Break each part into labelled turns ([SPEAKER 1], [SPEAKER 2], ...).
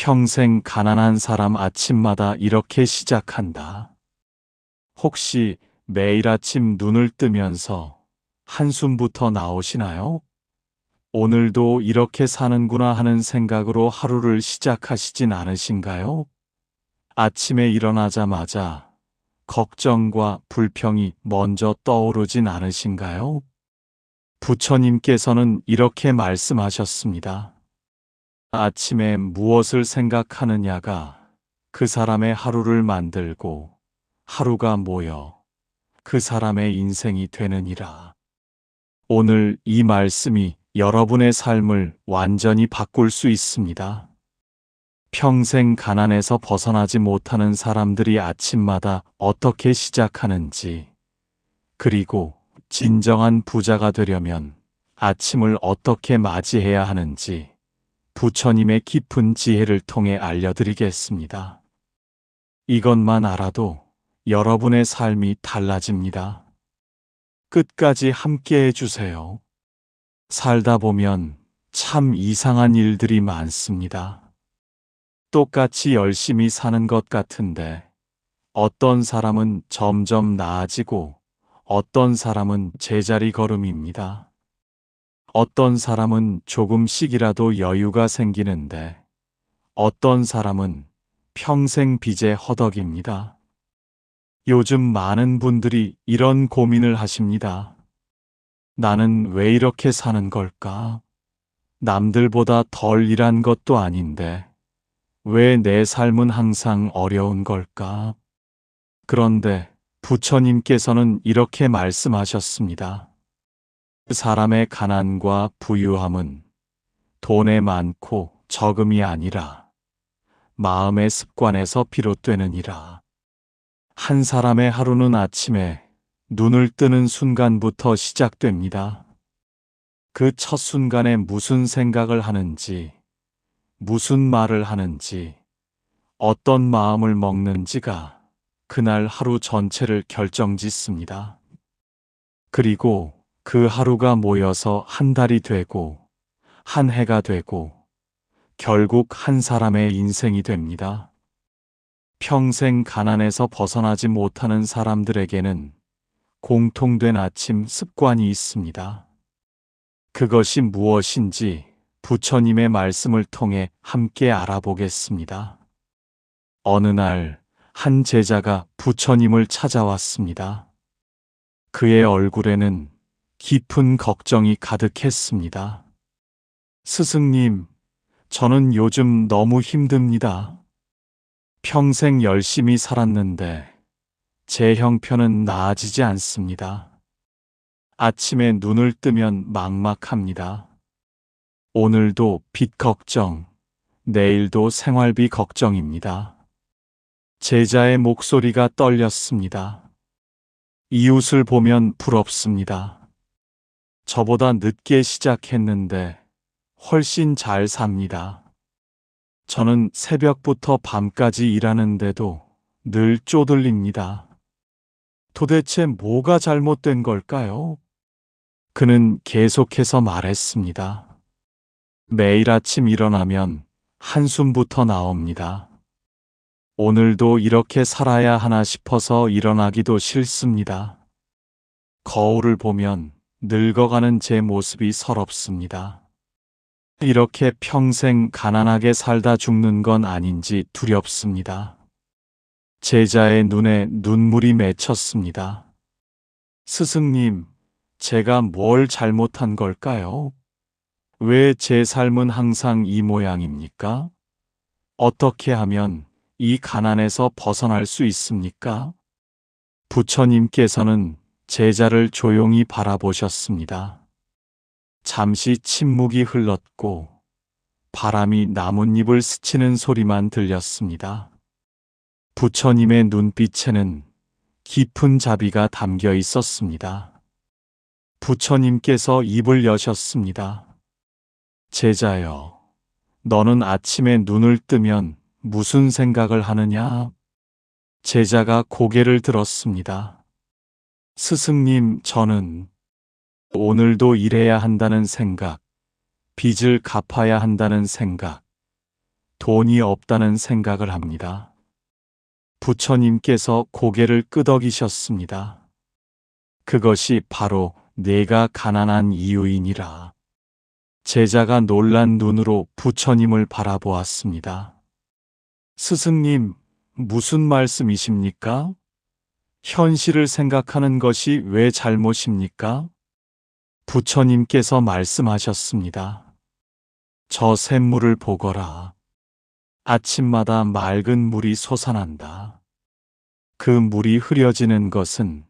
[SPEAKER 1] 평생 가난한 사람 아침마다 이렇게 시작한다. 혹시 매일 아침 눈을 뜨면서 한숨부터 나오시나요? 오늘도 이렇게 사는구나 하는 생각으로 하루를 시작하시진 않으신가요? 아침에 일어나자마자 걱정과 불평이 먼저 떠오르진 않으신가요? 부처님께서는 이렇게 말씀하셨습니다. 아침에 무엇을 생각하느냐가 그 사람의 하루를 만들고 하루가 모여 그 사람의 인생이 되느니라. 오늘 이 말씀이 여러분의 삶을 완전히 바꿀 수 있습니다. 평생 가난에서 벗어나지 못하는 사람들이 아침마다 어떻게 시작하는지, 그리고 진정한 부자가 되려면 아침을 어떻게 맞이해야 하는지 부처님의 깊은 지혜를 통해 알려드리겠습니다. 이것만 알아도 여러분의 삶이 달라집니다. 끝까지 함께 해주세요. 살다 보면 참 이상한 일들이 많습니다. 똑같이 열심히 사는 것 같은데 어떤 사람은 점점 나아지고 어떤 사람은 제자리 걸음입니다. 어떤 사람은 조금씩이라도 여유가 생기는데 어떤 사람은 평생 빚에 허덕입니다. 요즘 많은 분들이 이런 고민을 하십니다. 나는 왜 이렇게 사는 걸까? 남들보다 덜 일한 것도 아닌데 왜 내 삶은 항상 어려운 걸까? 그런데 부처님께서는 이렇게 말씀하셨습니다. 사람의 가난과 부유함은 돈에 많고 적음이 아니라 마음의 습관에서 비롯되느니라. 한 사람의 하루는 아침에 눈을 뜨는 순간부터 시작됩니다. 그 첫 순간에 무슨 생각을 하는지, 무슨 말을 하는지, 어떤 마음을 먹는지가 그날 하루 전체를 결정짓습니다. 그리고 그 하루가 모여서 한 달이 되고, 한 해가 되고, 결국 한 사람의 인생이 됩니다. 평생 가난에서 벗어나지 못하는 사람들에게는 공통된 아침 습관이 있습니다. 그것이 무엇인지 부처님의 말씀을 통해 함께 알아보겠습니다. 어느 날 한 제자가 부처님을 찾아왔습니다. 그의 얼굴에는 깊은 걱정이 가득했습니다. 스승님, 저는 요즘 너무 힘듭니다. 평생 열심히 살았는데 제 형편은 나아지지 않습니다. 아침에 눈을 뜨면 막막합니다. 오늘도 빚 걱정, 내일도 생활비 걱정입니다. 제자의 목소리가 떨렸습니다. 이웃을 보면 부럽습니다. 저보다 늦게 시작했는데 훨씬 잘 삽니다. 저는 새벽부터 밤까지 일하는데도 늘 쪼들립니다. 도대체 뭐가 잘못된 걸까요? 그는 계속해서 말했습니다. 매일 아침 일어나면 한숨부터 나옵니다. 오늘도 이렇게 살아야 하나 싶어서 일어나기도 싫습니다. 거울을 보면 늙어가는 제 모습이 서럽습니다. 이렇게 평생 가난하게 살다 죽는 건 아닌지 두렵습니다. 제자의 눈에 눈물이 맺혔습니다. 스승님, 제가 뭘 잘못한 걸까요? 왜 제 삶은 항상 이 모양입니까? 어떻게 하면 이 가난에서 벗어날 수 있습니까? 부처님께서는 제자를 조용히 바라보셨습니다. 잠시 침묵이 흘렀고 바람이 나뭇잎을 스치는 소리만 들렸습니다. 부처님의 눈빛에는 깊은 자비가 담겨 있었습니다. 부처님께서 입을 여셨습니다. 제자여, 너는 아침에 눈을 뜨면 무슨 생각을 하느냐? 제자가 고개를 들었습니다. 스승님, 저는 오늘도 일해야 한다는 생각, 빚을 갚아야 한다는 생각, 돈이 없다는 생각을 합니다. 부처님께서 고개를 끄덕이셨습니다. 그것이 바로 내가 가난한 이유이니라. 제자가 놀란 눈으로 부처님을 바라보았습니다. 스승님, 무슨 말씀이십니까? 현실을 생각하는 것이 왜 잘못입니까? 부처님께서 말씀하셨습니다. 저 샘물을 보거라. 아침마다 맑은 물이 솟아난다. 그 물이 흐려지는 것은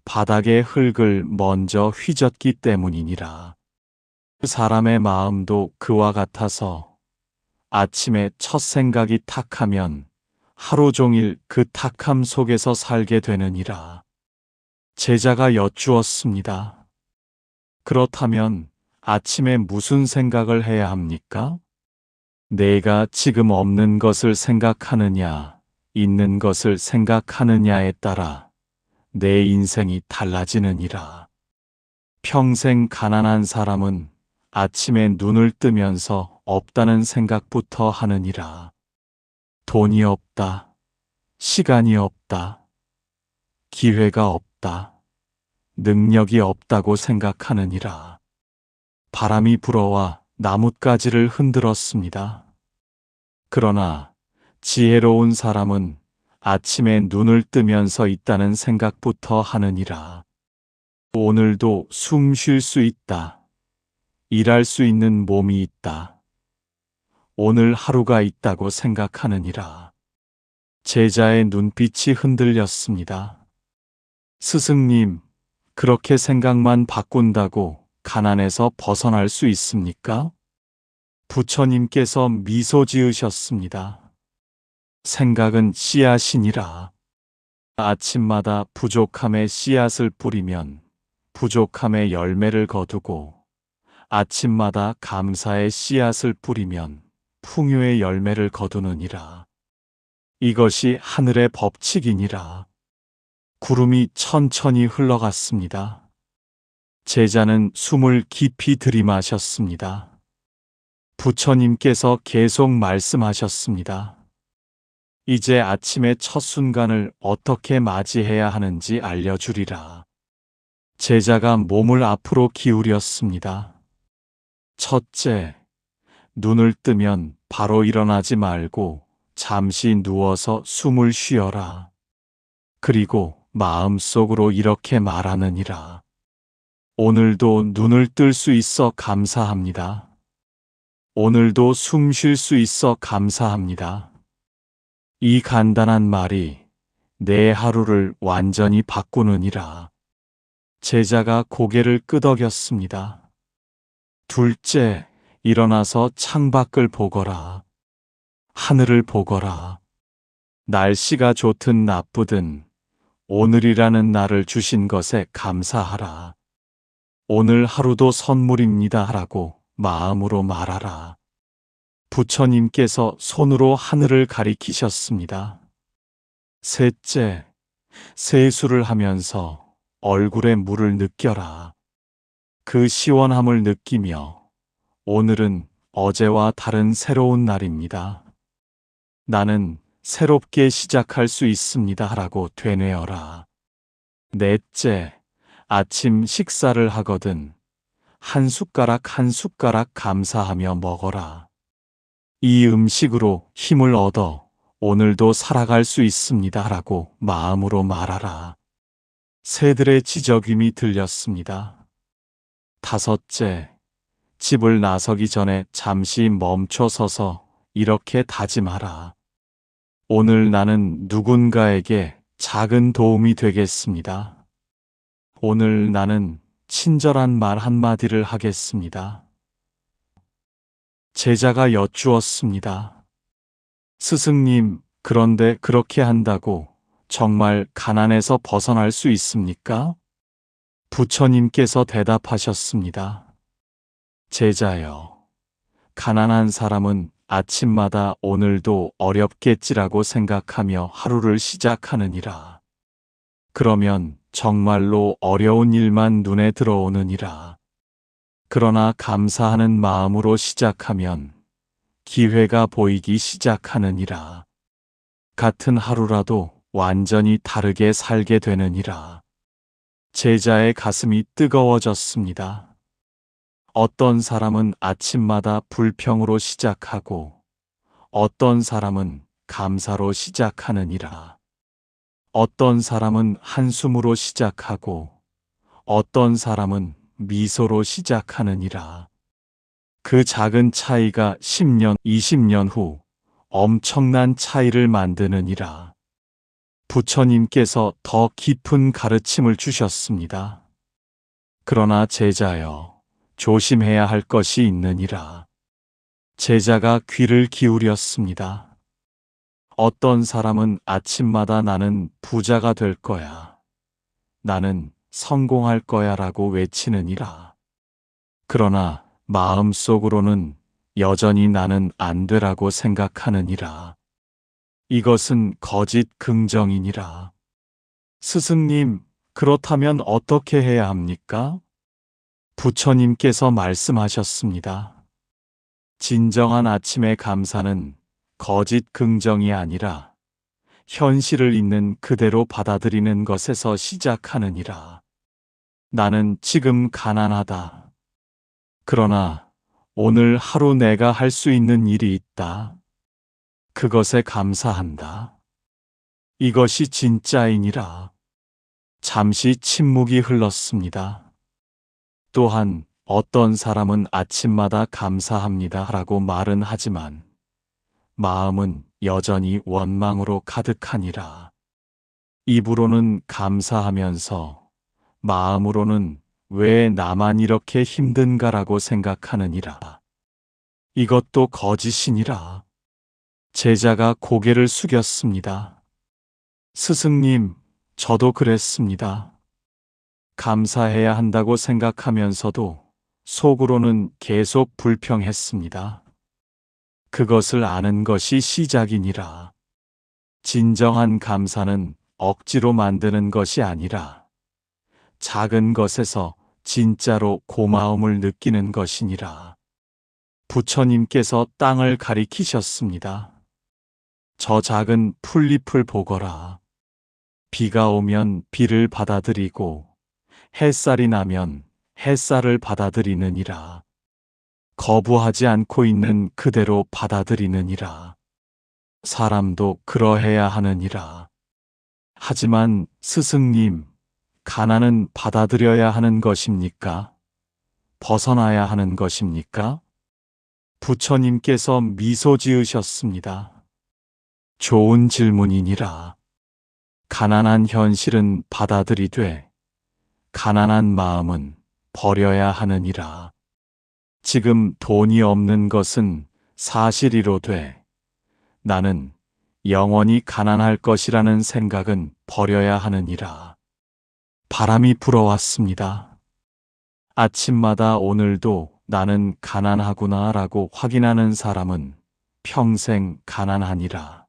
[SPEAKER 1] 바닥의 흙을 먼저 휘젓기 때문이니라. 사람의 마음도 그와 같아서 아침에 첫 생각이 탁하면 하루 종일 그 탁함 속에서 살게 되느니라. 제자가 여쭈었습니다. 그렇다면 아침에 무슨 생각을 해야 합니까? 내가 지금 없는 것을 생각하느냐, 있는 것을 생각하느냐에 따라 내 인생이 달라지느니라. 평생 가난한 사람은 아침에 눈을 뜨면서 없다는 생각부터 하느니라. 돈이 없다, 시간이 없다, 기회가 없다, 능력이 없다고 생각하느니라. 바람이 불어와 나뭇가지를 흔들었습니다. 그러나 지혜로운 사람은 아침에 눈을 뜨면서 있다는 생각부터 하느니라. 오늘도 숨 쉴 수 있다. 일할 수 있는 몸이 있다. 오늘 하루가 있다고 생각하느니라. 제자의 눈빛이 흔들렸습니다. 스승님, 그렇게 생각만 바꾼다고 가난에서 벗어날 수 있습니까? 부처님께서 미소 지으셨습니다. 생각은 씨앗이니라. 아침마다 부족함의 씨앗을 뿌리면 부족함의 열매를 거두고 아침마다 감사의 씨앗을 뿌리면 풍요의 열매를 거두느니라. 이것이 하늘의 법칙이니라. 구름이 천천히 흘러갔습니다. 제자는 숨을 깊이 들이마셨습니다. 부처님께서 계속 말씀하셨습니다. 이제 아침의 첫 순간을 어떻게 맞이해야 하는지 알려주리라. 제자가 몸을 앞으로 기울였습니다. 첫째, 눈을 뜨면 바로 일어나지 말고 잠시 누워서 숨을 쉬어라. 그리고 마음속으로 이렇게 말하느니라. 오늘도 눈을 뜰 수 있어 감사합니다. 오늘도 숨 쉴 수 있어 감사합니다. 이 간단한 말이 내 하루를 완전히 바꾸느니라. 제자가 고개를 끄덕였습니다. 둘째, 일어나서 창밖을 보거라. 하늘을 보거라. 날씨가 좋든 나쁘든 오늘이라는 날을 주신 것에 감사하라. 오늘 하루도 선물입니다 하라고 마음으로 말하라. 부처님께서 손으로 하늘을 가리키셨습니다. 셋째, 세수를 하면서 얼굴에 물을 느껴라. 그 시원함을 느끼며 오늘은 어제와 다른 새로운 날입니다. 나는 새롭게 시작할 수 있습니다 하라고 되뇌어라. 넷째, 아침 식사를 하거든 한 숟가락 한 숟가락 감사하며 먹어라. 이 음식으로 힘을 얻어 오늘도 살아갈 수 있습니다 하라고 마음으로 말하라. 새들의 지저귀이 들렸습니다. 다섯째, 집을 나서기 전에 잠시 멈춰 서서 이렇게 다짐하라. 오늘 나는 누군가에게 작은 도움이 되겠습니다. 오늘 나는 친절한 말 한마디를 하겠습니다. 제자가 여쭈었습니다. 스승님, 그런데 그렇게 한다고 정말 가난에서 벗어날 수 있습니까? 부처님께서 대답하셨습니다. 제자여, 가난한 사람은 아침마다 오늘도 어렵겠지라고 생각하며 하루를 시작하느니라. 그러면 정말로 어려운 일만 눈에 들어오느니라. 그러나 감사하는 마음으로 시작하면 기회가 보이기 시작하느니라. 같은 하루라도 완전히 다르게 살게 되느니라. 제자의 가슴이 뜨거워졌습니다. 어떤 사람은 아침마다 불평으로 시작하고 어떤 사람은 감사로 시작하느니라. 어떤 사람은 한숨으로 시작하고 어떤 사람은 미소로 시작하느니라. 그 작은 차이가 10년, 20년 후 엄청난 차이를 만드느니라. 부처님께서 더 깊은 가르침을 주셨습니다. 그러나 제자여, 조심해야 할 것이 있느니라. 제자가 귀를 기울였습니다. 어떤 사람은 아침마다 나는 부자가 될 거야. 나는 성공할 거야 라고 외치느니라. 그러나 마음속으로는 여전히 나는 안 되라고 생각하느니라. 이것은 거짓 긍정이니라. 스승님, 그렇다면 어떻게 해야 합니까? 부처님께서 말씀하셨습니다. 진정한 아침의 감사는 거짓 긍정이 아니라 현실을 있는 그대로 받아들이는 것에서 시작하느니라. 나는 지금 가난하다. 그러나 오늘 하루 내가 할 수 있는 일이 있다. 그것에 감사한다. 이것이 진짜이니라. 잠시 침묵이 흘렀습니다. 또한 어떤 사람은 아침마다 감사합니다 라고 말은 하지만 마음은 여전히 원망으로 가득하니라. 입으로는 감사하면서 마음으로는 왜 나만 이렇게 힘든가라고 생각하느니라. 이것도 거짓이니라. 제자가 고개를 숙였습니다. 스승님, 저도 그랬습니다. 감사해야 한다고 생각하면서도 속으로는 계속 불평했습니다. 그것을 아는 것이 시작이니라. 진정한 감사는 억지로 만드는 것이 아니라 작은 것에서 진짜로 고마움을 느끼는 것이니라. 부처님께서 땅을 가리키셨습니다. 저 작은 풀잎을 보거라. 비가 오면 비를 받아들이고 햇살이 나면 햇살을 받아들이느니라. 거부하지 않고 있는 그대로 받아들이느니라. 사람도 그러해야 하느니라. 하지만 스승님, 가난은 받아들여야 하는 것입니까? 벗어나야 하는 것입니까? 부처님께서 미소 지으셨습니다. 좋은 질문이니라. 가난한 현실은 받아들이되 가난한 마음은 버려야 하느니라. 지금 돈이 없는 것은 사실이로되 나는 영원히 가난할 것이라는 생각은 버려야 하느니라. 바람이 불어왔습니다. 아침마다 오늘도 나는 가난하구나 라고 확인하는 사람은 평생 가난하니라.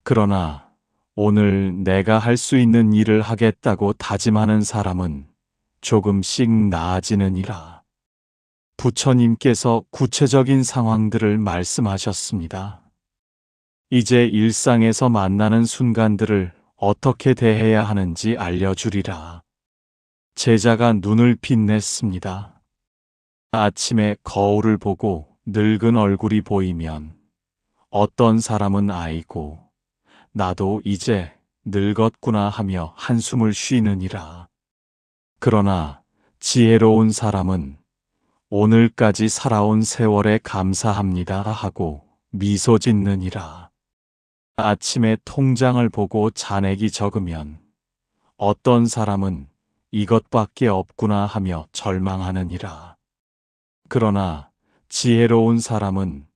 [SPEAKER 1] 그러나 오늘 내가 할 수 있는 일을 하겠다고 다짐하는 사람은 조금씩 나아지느니라. 부처님께서 구체적인 상황들을 말씀하셨습니다. 이제 일상에서 만나는 순간들을 어떻게 대해야 하는지 알려주리라. 제자가 눈을 빛냈습니다. 아침에 거울을 보고 늙은 얼굴이 보이면 어떤 사람은 아이고 나도 이제 늙었구나 하며 한숨을 쉬느니라. 그러나 지혜로운 사람은 오늘까지 살아온 세월에 감사합니다 하고 미소 짓느니라. 아침에 통장을 보고 잔액이 적으면 어떤 사람은 이것밖에 없구나 하며 절망하느니라. 그러나 지혜로운 사람은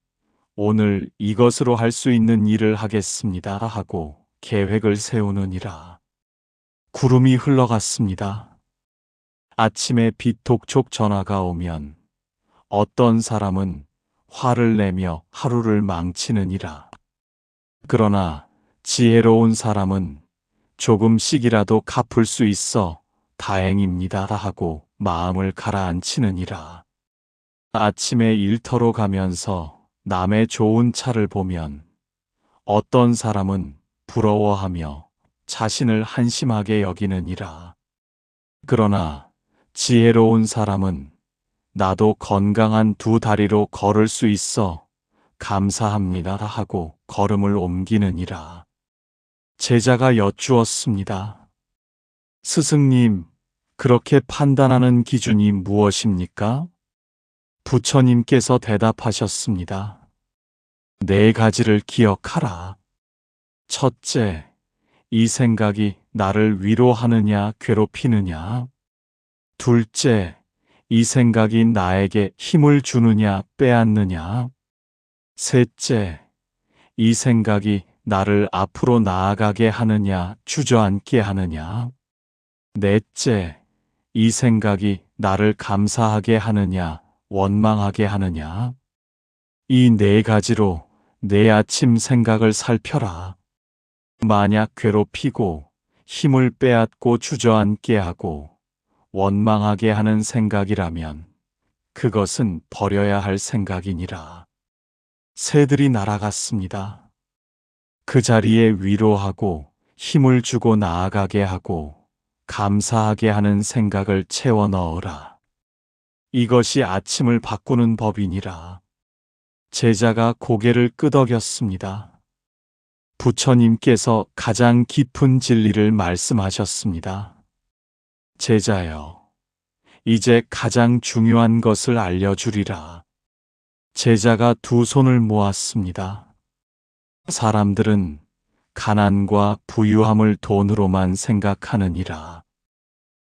[SPEAKER 1] 오늘 이것으로 할 수 있는 일을 하겠습니다 하고 계획을 세우느니라. 구름이 흘러갔습니다. 아침에 비톡촉 전화가 오면 어떤 사람은 화를 내며 하루를 망치느니라. 그러나 지혜로운 사람은 조금씩이라도 갚을 수 있어 다행입니다 하고 마음을 가라앉히느니라. 아침에 일터로 가면서 남의 좋은 차를 보면 어떤 사람은 부러워하며 자신을 한심하게 여기느니라. 그러나 지혜로운 사람은 나도 건강한 두 다리로 걸을 수 있어 감사합니다 하고 걸음을 옮기느니라. 제자가 여쭈었습니다. 스승님, 그렇게 판단하는 기준이 무엇입니까? 부처님께서 대답하셨습니다. 네 가지를 기억하라. 첫째, 이 생각이 나를 위로하느냐 괴롭히느냐. 둘째, 이 생각이 나에게 힘을 주느냐 빼앗느냐. 셋째, 이 생각이 나를 앞으로 나아가게 하느냐 주저앉게 하느냐. 넷째, 이 생각이 나를 감사하게 하느냐 원망하게 하느냐. 이 네 가지로 내 아침 생각을 살펴라. 만약 괴롭히고 힘을 빼앗고 주저앉게 하고 원망하게 하는 생각이라면 그것은 버려야 할 생각이니라. 새들이 날아갔습니다. 그 자리에 위로하고 힘을 주고 나아가게 하고 감사하게 하는 생각을 채워 넣어라. 이것이 아침을 바꾸는 법이니라. 제자가 고개를 끄덕였습니다. 부처님께서 가장 깊은 진리를 말씀하셨습니다. 제자여, 이제 가장 중요한 것을 알려주리라. 제자가 두 손을 모았습니다. 사람들은 가난과 부유함을 돈으로만 생각하느니라.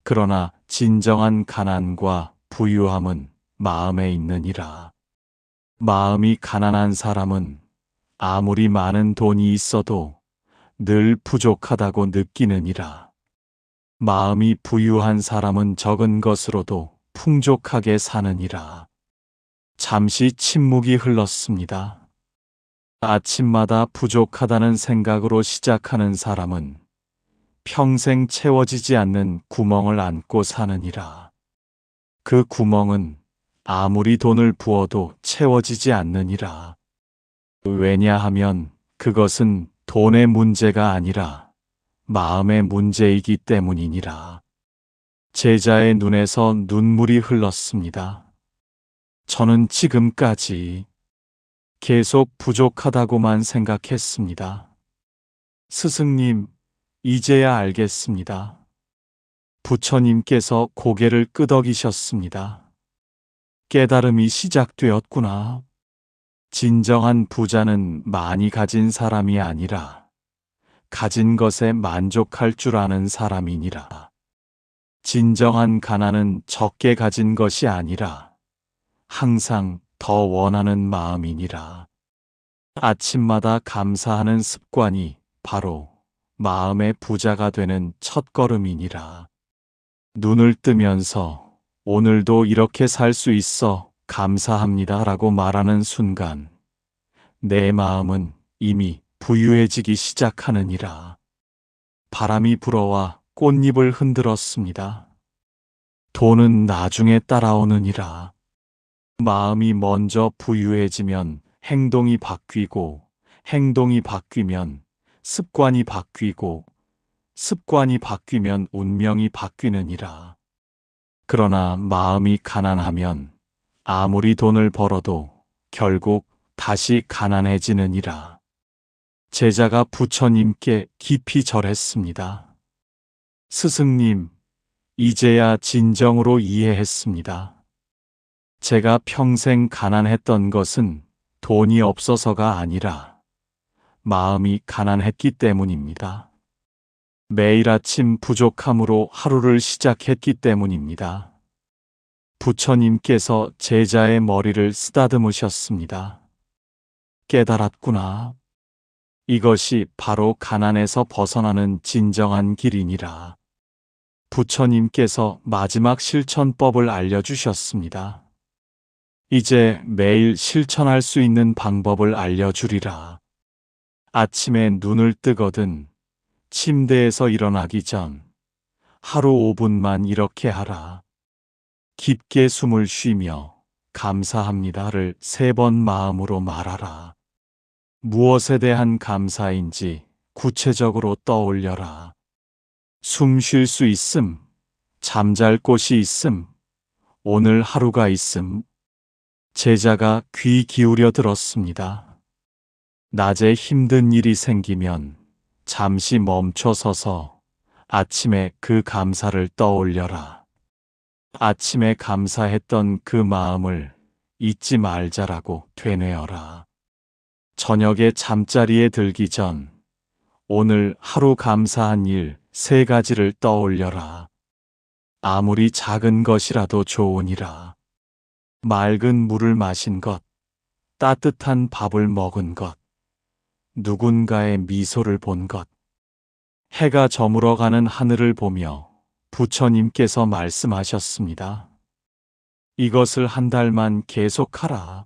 [SPEAKER 1] 그러나 진정한 가난과 부유함은 마음에 있느니라. 마음이 가난한 사람은 아무리 많은 돈이 있어도 늘 부족하다고 느끼느니라. 마음이 부유한 사람은 적은 것으로도 풍족하게 사느니라. 잠시 침묵이 흘렀습니다. 아침마다 부족하다는 생각으로 시작하는 사람은 평생 채워지지 않는 구멍을 안고 사느니라. 그 구멍은 아무리 돈을 부어도 채워지지 않느니라. 왜냐하면 그것은 돈의 문제가 아니라 마음의 문제이기 때문이니라. 제자의 눈에서 눈물이 흘렀습니다. 저는 지금까지 계속 부족하다고만 생각했습니다. 스승님, 이제야 알겠습니다. 부처님께서 고개를 끄덕이셨습니다. 깨달음이 시작되었구나. 진정한 부자는 많이 가진 사람이 아니라 가진 것에 만족할 줄 아는 사람이니라. 진정한 가난은 적게 가진 것이 아니라 항상 더 원하는 마음이니라. 아침마다 감사하는 습관이 바로 마음의 부자가 되는 첫걸음이니라. 눈을 뜨면서 오늘도 이렇게 살 수 있어 감사합니다 라고 말하는 순간 내 마음은 이미 부유해지기 시작하느니라. 바람이 불어와 꽃잎을 흔들었습니다. 돈은 나중에 따라오느니라. 마음이 먼저 부유해지면 행동이 바뀌고 행동이 바뀌면 습관이 바뀌고 습관이 바뀌면 운명이 바뀌느니라. 그러나 마음이 가난하면 아무리 돈을 벌어도 결국 다시 가난해지느니라. 제자가 부처님께 깊이 절했습니다. 스승님, 이제야 진정으로 이해했습니다. 제가 평생 가난했던 것은 돈이 없어서가 아니라 마음이 가난했기 때문입니다. 매일 아침 부족함으로 하루를 시작했기 때문입니다. 부처님께서 제자의 머리를 쓰다듬으셨습니다. 깨달았구나. 이것이 바로 가난에서 벗어나는 진정한 길이니라. 부처님께서 마지막 실천법을 알려주셨습니다. 이제 매일 실천할 수 있는 방법을 알려주리라. 아침에 눈을 뜨거든 침대에서 일어나기 전 하루 5분만 이렇게 하라. 깊게 숨을 쉬며 감사합니다를 3번 마음으로 말하라. 무엇에 대한 감사인지 구체적으로 떠올려라. 숨 쉴 수 있음, 잠잘 곳이 있음, 오늘 하루가 있음. 제자가 귀 기울여 들었습니다. 낮에 힘든 일이 생기면 잠시 멈춰 서서 아침에 그 감사를 떠올려라. 아침에 감사했던 그 마음을 잊지 말자라고 되뇌어라. 저녁에 잠자리에 들기 전 오늘 하루 감사한 일 3가지를 떠올려라. 아무리 작은 것이라도 좋으니라. 맑은 물을 마신 것, 따뜻한 밥을 먹은 것, 누군가의 미소를 본 것, 해가 저물어가는 하늘을 보며 부처님께서 말씀하셨습니다. 이것을 한 달만 계속하라.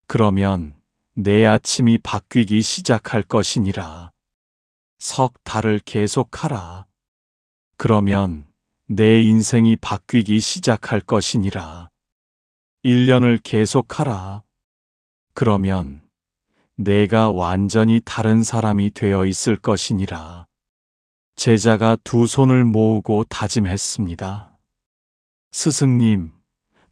[SPEAKER 1] 그러면 내 아침이 바뀌기 시작할 것이니라. 석 달을 계속하라. 그러면 내 인생이 바뀌기 시작할 것이니라. 1년을 계속하라. 그러면 내가 완전히 다른 사람이 되어 있을 것이니라. 제자가 2 손을 모으고 다짐했습니다. 스승님,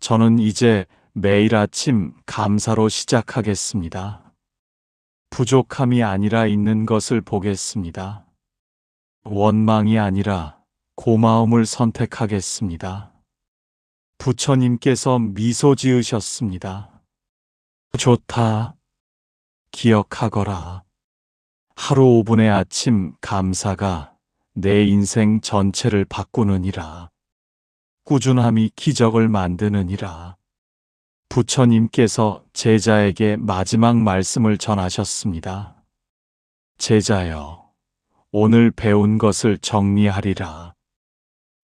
[SPEAKER 1] 저는 이제 매일 아침 감사로 시작하겠습니다. 부족함이 아니라 있는 것을 보겠습니다. 원망이 아니라 고마움을 선택하겠습니다. 부처님께서 미소 지으셨습니다. 좋다. 기억하거라. 하루 5분의 아침 감사가 내 인생 전체를 바꾸느니라. 꾸준함이 기적을 만드느니라. 부처님께서 제자에게 마지막 말씀을 전하셨습니다. 제자여, 오늘 배운 것을 정리하리라.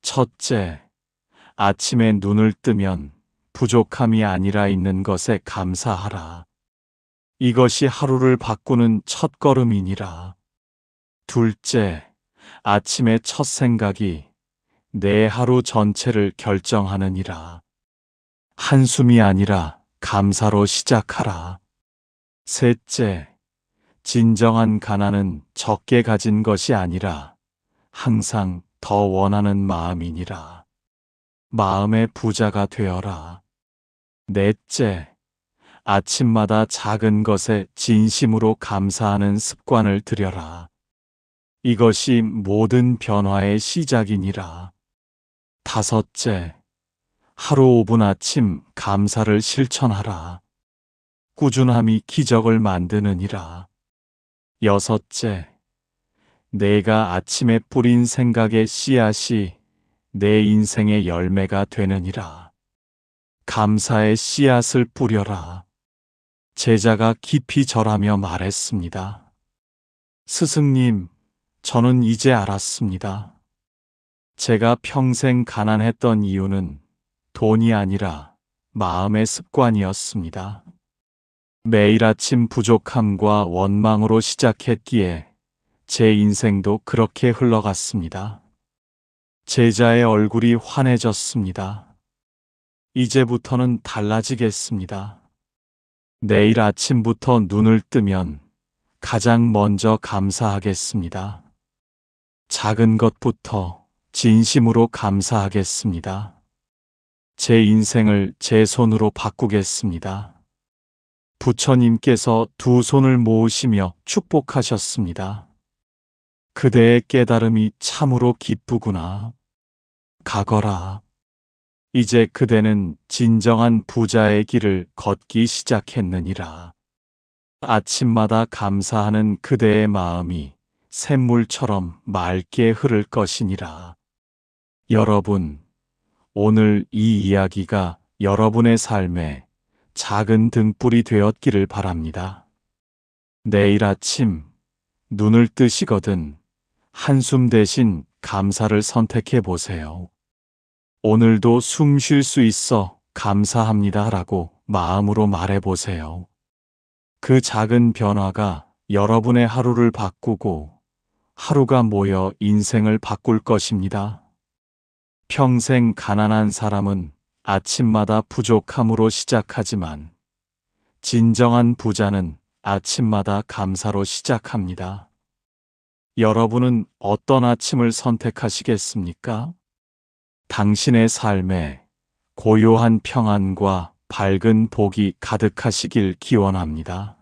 [SPEAKER 1] 첫째, 아침에 눈을 뜨면 부족함이 아니라 있는 것에 감사하라. 이것이 하루를 바꾸는 첫걸음이니라. 둘째, 아침의 첫 생각이 내 하루 전체를 결정하느니라. 한숨이 아니라 감사로 시작하라. 셋째, 진정한 가난은 적게 가진 것이 아니라 항상 더 원하는 마음이니라. 마음의 부자가 되어라. 넷째, 아침마다 작은 것에 진심으로 감사하는 습관을 들여라. 이것이 모든 변화의 시작이니라. 다섯째, 하루 5분 아침 감사를 실천하라. 꾸준함이 기적을 만드느니라. 여섯째, 내가 아침에 뿌린 생각의 씨앗이 내 인생의 열매가 되느니라. 감사의 씨앗을 뿌려라. 제자가 깊이 절하며 말했습니다. 스승님, 저는 이제 알았습니다. 제가 평생 가난했던 이유는 돈이 아니라 마음의 습관이었습니다. 매일 아침 부족함과 원망으로 시작했기에 제 인생도 그렇게 흘러갔습니다. 제자의 얼굴이 환해졌습니다. 이제부터는 달라지겠습니다. 내일 아침부터 눈을 뜨면 가장 먼저 감사하겠습니다. 작은 것부터 진심으로 감사하겠습니다. 제 인생을 제 손으로 바꾸겠습니다. 부처님께서 2 손을 모으시며 축복하셨습니다. 그대의 깨달음이 참으로 기쁘구나. 가거라. 이제 그대는 진정한 부자의 길을 걷기 시작했느니라. 아침마다 감사하는 그대의 마음이 샘물처럼 맑게 흐를 것이니라. 여러분, 오늘 이 이야기가 여러분의 삶에 작은 등불이 되었기를 바랍니다. 내일 아침 눈을 뜨시거든 한숨 대신 감사를 선택해 보세요. 오늘도 숨 쉴 수 있어 감사합니다라고 마음으로 말해 보세요. 그 작은 변화가 여러분의 하루를 바꾸고 하루가 모여 인생을 바꿀 것입니다. 평생 가난한 사람은 아침마다 부족함으로 시작하지만 진정한 부자는 아침마다 감사로 시작합니다. 여러분은 어떤 아침을 선택하시겠습니까? 당신의 삶에 고요한 평안과 밝은 복이 가득하시길 기원합니다.